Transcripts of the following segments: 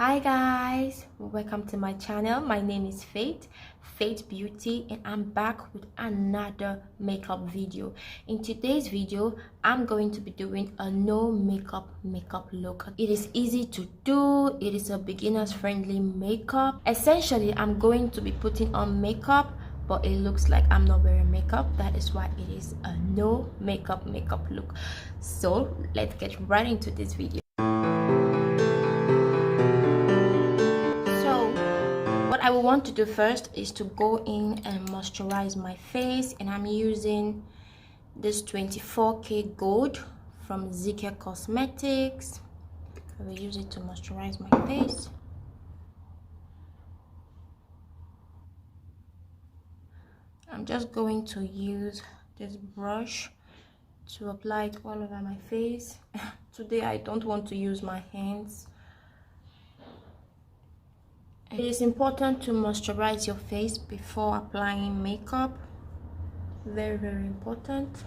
Hi guys, welcome to my channel. My name is Faith Beauty, and I'm back with another makeup video. In today's video, I'm going to be doing a no makeup look. It is easy to do. It is a beginners friendly makeup. Essentially, I'm going to be putting on makeup, but it looks like I'm not wearing makeup. That is why it is a no makeup look. So let's get right into this video. What I will want to do first is to go in and moisturize my face, and I'm using this 24K Gold from ZK Cosmetics. I will use it to moisturize my face. I'm just going to use this brush to apply it all over my face. Today I don't want to use my hands. It is important to moisturize your face before applying makeup. Very important.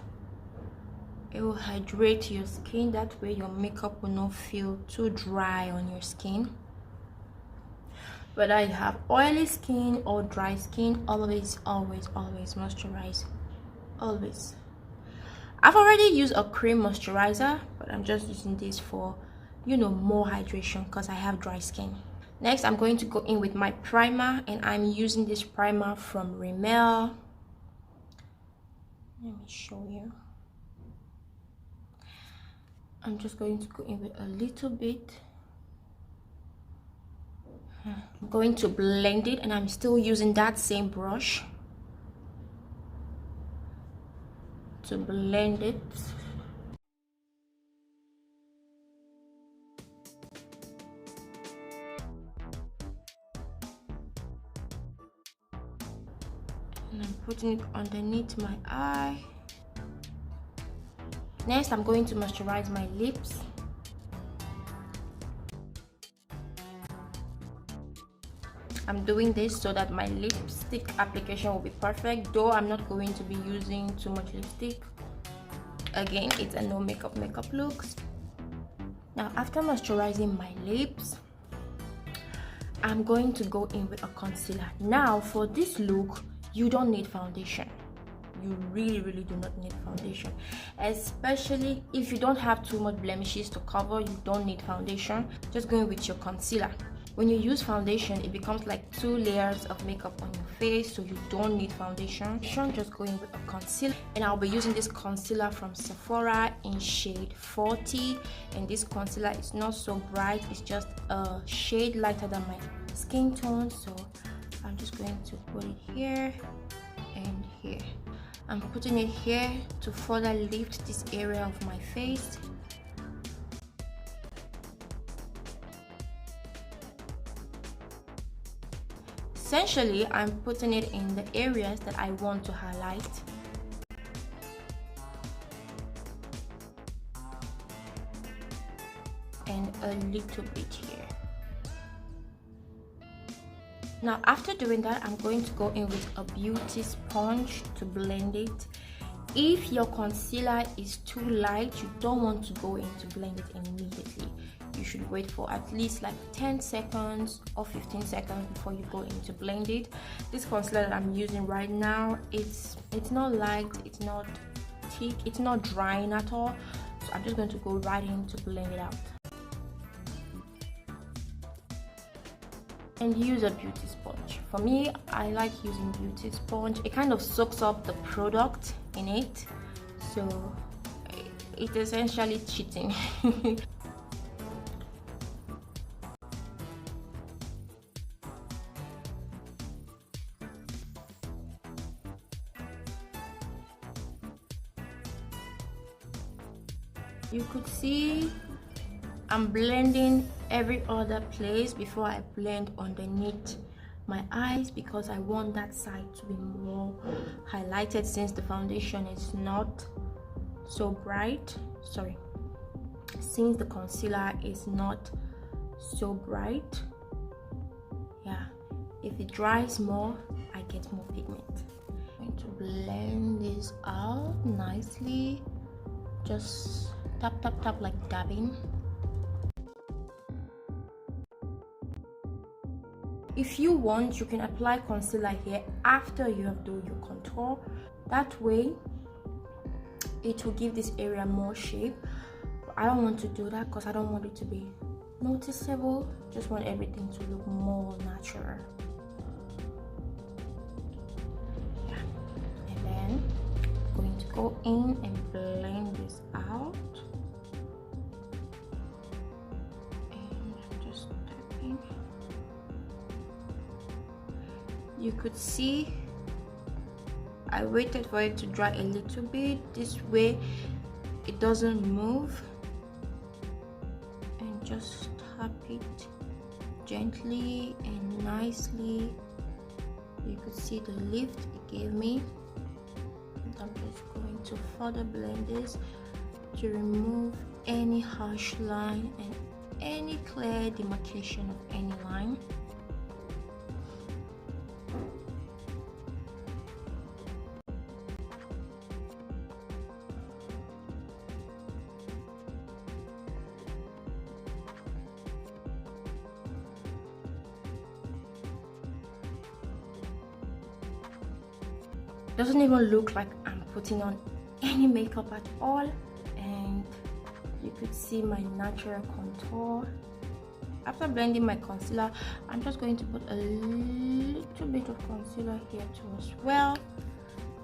It will hydrate your skin. That way your makeup will not feel too dry on your skin. Whether you have oily skin or dry skin, always moisturize. Always. I've already used a cream moisturizer, but I'm just using this for, more hydration because I have dry skin. Next, I'm going to go in with my primer, and I'm using this primer from Rimmel. Let me show you. I'm just going to go in with a little bit. I'm going to blend it, and I'm still using that same brush to blend it. And I'm putting it underneath my eye. Next, I'm going to moisturize my lips. I'm doing this so that my lipstick application will be perfect, though I'm not going to be using too much lipstick. Again, it's a no makeup look. Now, after moisturizing my lips, I'm going to go in with a concealer. Now, for this look, you don't need foundation. You really do not need foundation, especially if you don't have too much blemishes to cover. You don't need foundation. Just going with your concealer. When you use foundation, it becomes like 2 layers of makeup on your face, so you don't need foundation. Just go in with a concealer, and I'll be using this concealer from Sephora in shade 40, and this concealer is not so bright. It's just a shade lighter than my skin tone, so I'm just going to put it here and here. I'm putting it here to further lift this area of my face. Essentially, I'm putting it in the areas that I want to highlight. And a little bit here. Now, after doing that, I'm going to go in with a beauty sponge to blend it. If your concealer is too light, you don't want to go in to blend it immediately. You should wait for at least like 10 seconds or 15 seconds before you go in to blend it. This concealer that I'm using right now, it's not light, it's not thick, it's not drying at all. So I'm just going to go right in to blend it out. And use a beauty sponge. For me, I like using beauty sponge. It kind of soaks up the product in it, so it's essentially cheating. You could see I'm blending every other place before I blend underneath my eyes, because I want that side to be more highlighted since the foundation is not so bright. Since the concealer is not so bright. Yeah, if it dries more, I get more pigment. I'm going to blend this out nicely. Just tap like dabbing. If you want, you can apply concealer here after you have done your contour. That way it will give this area more shape. But I don't want to do that because I don't want it to be noticeable. Just want everything to look more natural. Yeah. And then I'm going to go in and blend this out. And just tapping. You could see I waited for it to dry a little bit. This way it doesn't move. And just tap it gently and nicely. You could see the lift it gave me. And I'm just going to further blend this to remove any harsh line and any clear demarcation of any line. Doesn't even look like I'm putting on any makeup at all, and you could see my natural contour. After blending my concealer, I'm just going to put a little bit of concealer here too as well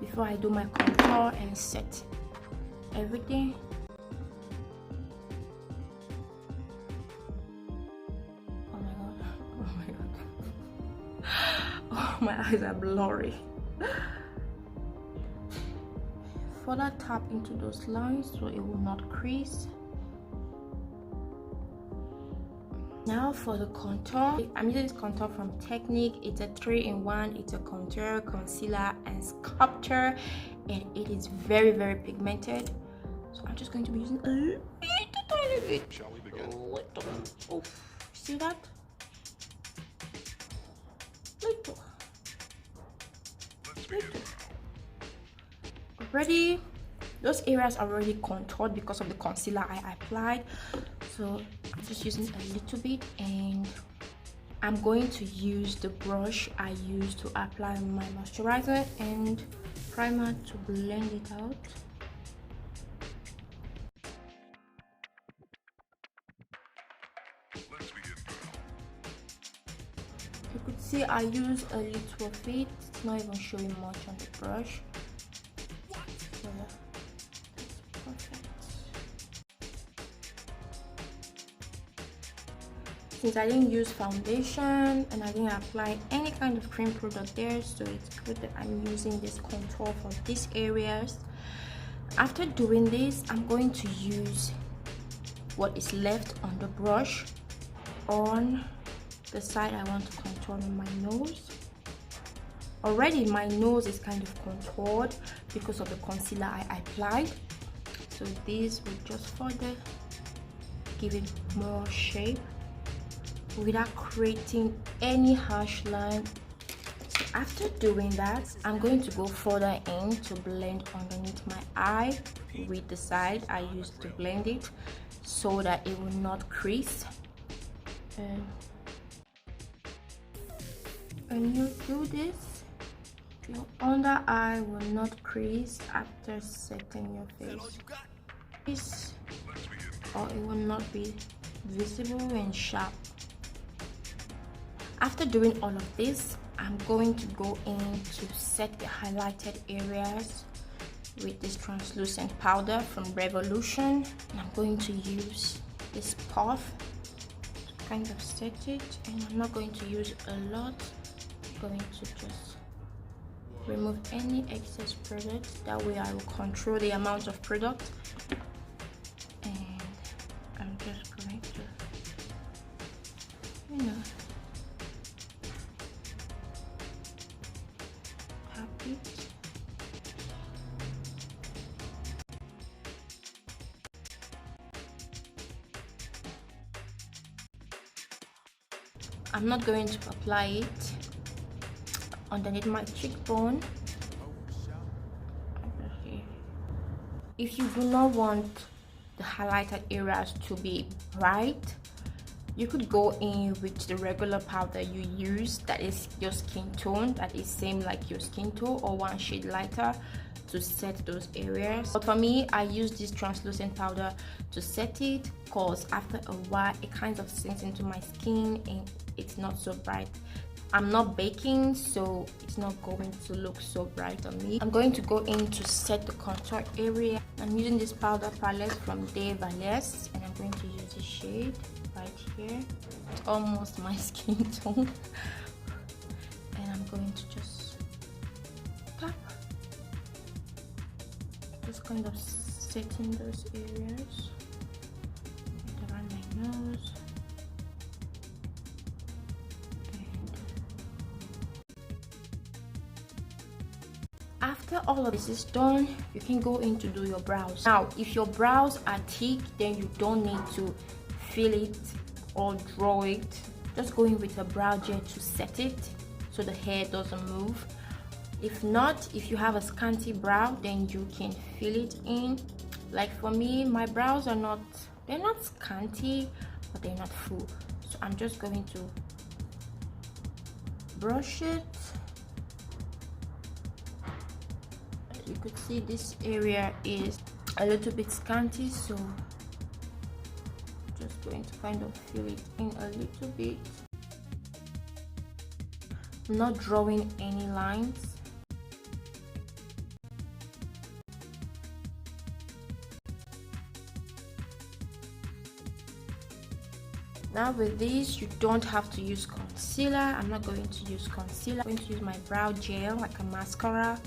before I do my contour and set everything. Oh my god, oh my god. Oh, my eyes are blurry. Further tap into those lines so it will not crease. Now for the contour, I'm using this contour from Technique. It's a 3-in-1. It's a contour, concealer, and sculptor, and it is very, very pigmented. So I'm just going to be using a little tiny bit. Shall we begin? Oh, see that? Little. Let's begin. Already, those areas are already contoured because of the concealer I applied. So I'm just using a little bit, and I'm going to use the brush I used to apply my moisturizer and primer to blend it out. Let's begin. You could see I use a little of it. It's not even showing much on the brush. So that's perfect. Since I didn't use foundation and I didn't apply any kind of cream product there, so it's good that I'm using this contour for these areas. After doing this, I'm going to use what is left on the brush on the side I want to contour on my nose. Already my nose is kind of contoured because of the concealer I applied, so this will just further give it more shape without creating any harsh line. So after doing that, I'm going to go further in to blend underneath my eye with the side I used to blend it so that it will not crease. And when you do this, your under eye will not crease after setting your face, or it will not be visible and sharp. After doing all of this, I'm going to go in to set the highlighted areas with this translucent powder from Revolution. And I'm going to use this puff to kind of set it, and I'm not going to use a lot. I'm going to just remove any excess product. That way I will control the amount of product, and I'm just going to, you know, tap it. I'm not going to apply it underneath my cheekbone. If you do not want the highlighted areas to be bright, You could go in with the regular powder you use that is your skin tone, that is same like your skin tone, or one shade lighter to set those areas. But for me, I use this translucent powder to set it, because after a while it kind of sinks into my skin and it's not so bright. I'm not baking, so it's not going to look so bright on me. I'm going to go in to set the contour area. I'm using this powder palette from De Valles, and I'm going to use this shade right here. It's almost my skin tone. And I'm going to just tap, just kind of setting those areas around my nose. After all of this is done, you can go in to do your brows. Now, if your brows are thick, then you don't need to fill it or draw it. Just go in with a brow gel to set it so the hair doesn't move. If not, if you have a scanty brow, then you can fill it in. Like for me, my brows are not, they're not scanty, but they're not full. So I'm just going to brush it. You could see this area is a little bit scanty, so just going to kind of fill it in a little bit. I'm not drawing any lines. Now with this, you don't have to use concealer. I'm not going to use concealer. I'm going to use my brow gel like a mascara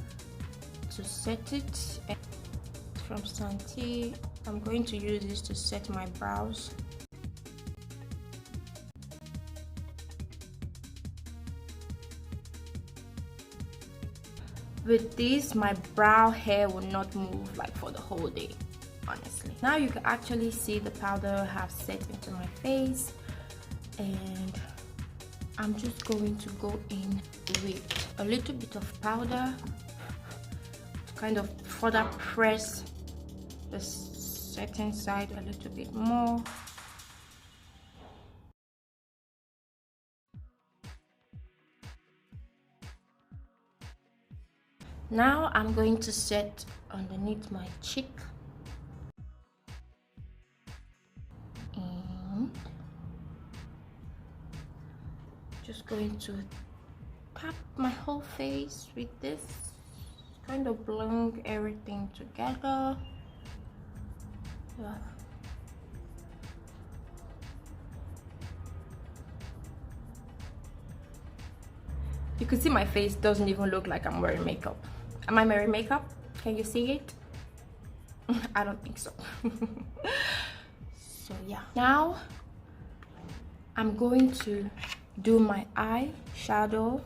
to set it. And from Santé, I'm going to use this to set my brows. With this, my brow hair will not move like for the whole day, honestly. Now you can actually see the powder have set into my face, and I'm just going to go in with a little bit of powder to kind of further press the setting side a little bit more. Now I'm going to set underneath my cheek, and just going to tap my whole face with this, kind of blend everything together. Yeah. You can see my face doesn't even look like I'm wearing makeup. Am I wearing makeup? Can you see it? I don't think so. So yeah. Now I'm going to do my eyeshadow,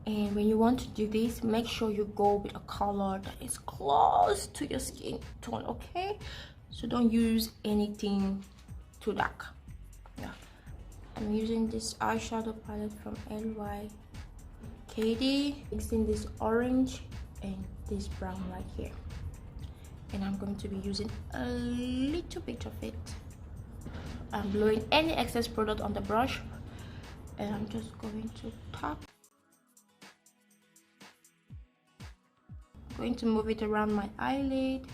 and when you want to do this, make sure you go with a color that is close to your skin tone, okay? So don't use anything too dark. Yeah, I'm using this eyeshadow palette from LYKD, mixing this orange and this brown right here, and I'm going to be using a little bit of it. I'm blowing any excess product on the brush, and I'm just going to tap, going to move it around my eyelid,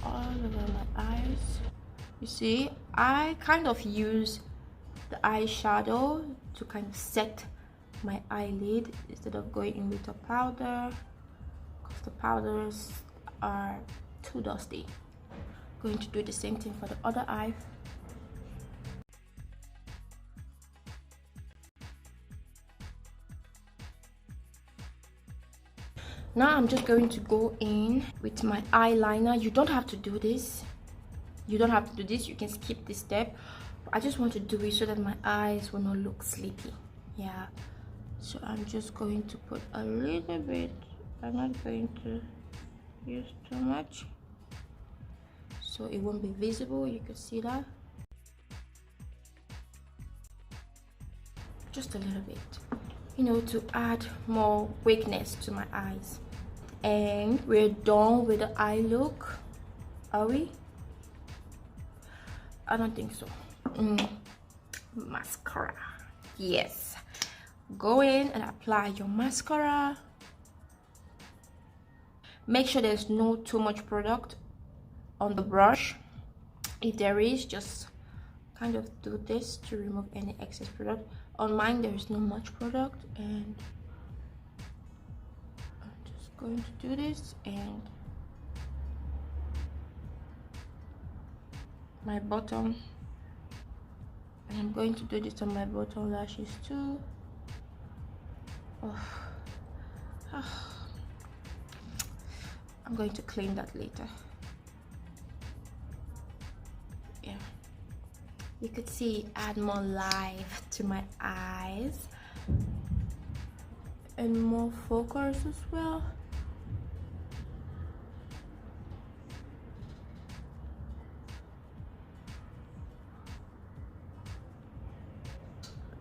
all over my eyes. You see, I kind of use the eyeshadow to kind of set my eyelid instead of going in with a powder, because the powders are too dusty. Going to do the same thing for the other eye. Now I'm just going to go in with my eyeliner. You don't have to do this. You don't have to do this. You can skip this step. I just want to do it so that my eyes will not look sleepy. Yeah. So I'm just going to put a little bit. I'm not going to use too much, so it won't be visible. You can see that. Just a little bit, you know, to add more wakeness to my eyes. And we're done with the eye look, are we? I don't think so. Mascara. Yes. Go in and apply your mascara. Make sure there's no too much product on the brush. If there is, just kind of do this to remove any excess product. On mine there is not much product, and I'm just going to do this, and my bottom, and I'm going to do this on my bottom lashes too. I'm going to clean that later. Yeah, you could see add more life to my eyes and more focus as well.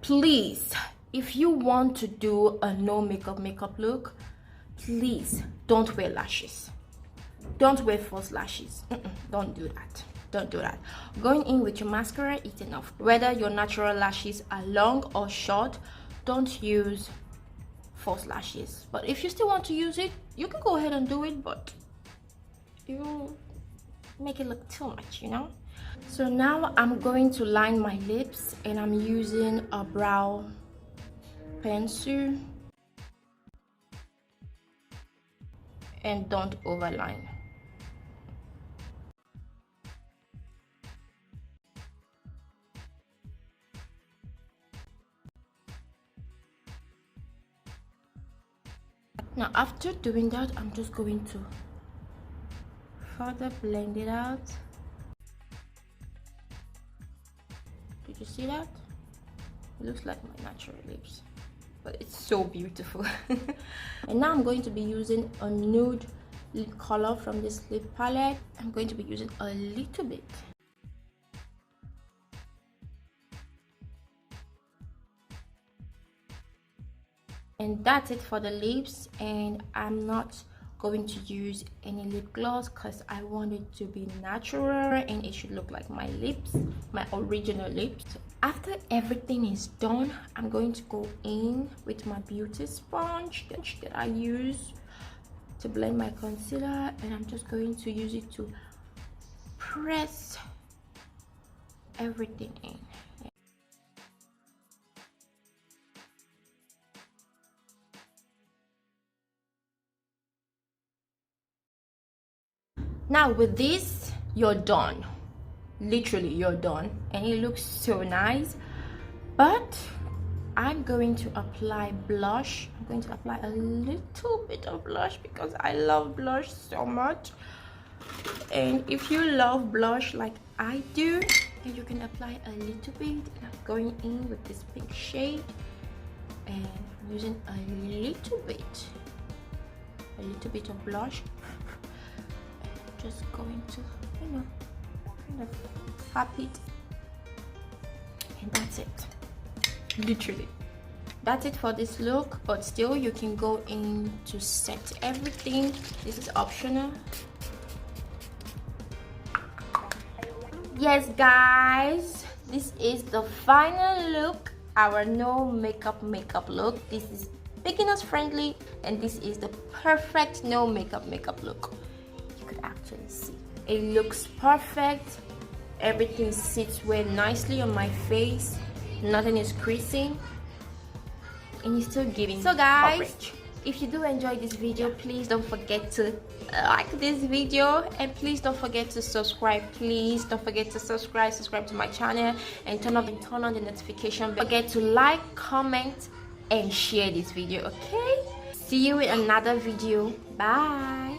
Please, if you want to do a no makeup look, please don't wear lashes. Don't wear false lashes. Don't do that. Don't do that. Going in with your mascara is enough. Whether your natural lashes are long or short, don't use false lashes. But if you still want to use it, you can go ahead and do it, but you make it look too much, you know. So now I'm going to line my lips, and I'm using a brow pencil, and don't overline. Now after doing that, I'm just going to further blend it out. Did you see that? It looks like my natural lips, but it's so beautiful. And now I'm going to be using a nude lip color from this lip palette. I'm going to be using a little bit. And that's it for the lips, and I'm not going to use any lip gloss because I want it to be natural and it should look like my lips, my original lips. So after everything is done, I'm going to go in with my beauty sponge that I use to blend my concealer, and I'm just going to use it to press everything in. Now with this, you're done. Literally, you're done, and it looks so nice. But I'm going to apply blush. I'm going to apply a little bit of blush because I love blush so much. And if you love blush like I do, then you can apply a little bit. And I'm going in with this pink shade, and I'm using a little bit of blush. Just going to, you know, kind of tap it, and that's it. Literally, that's it for this look. But still, you can go in to set everything. This is optional. Yes guys, this is the final look, our no makeup look. This is beginners friendly, and this is the perfect no makeup look. Could actually see it looks perfect. Everything sits well nicely on my face, nothing is creasing, and it's still giving. So guys, coverage. If you do enjoy this video, please don't forget to like this video, and please don't forget to subscribe. Please don't forget to subscribe to my channel, and turn on the notification bell. Don't forget to like, comment, and share this video. Okay, see you in another video. Bye.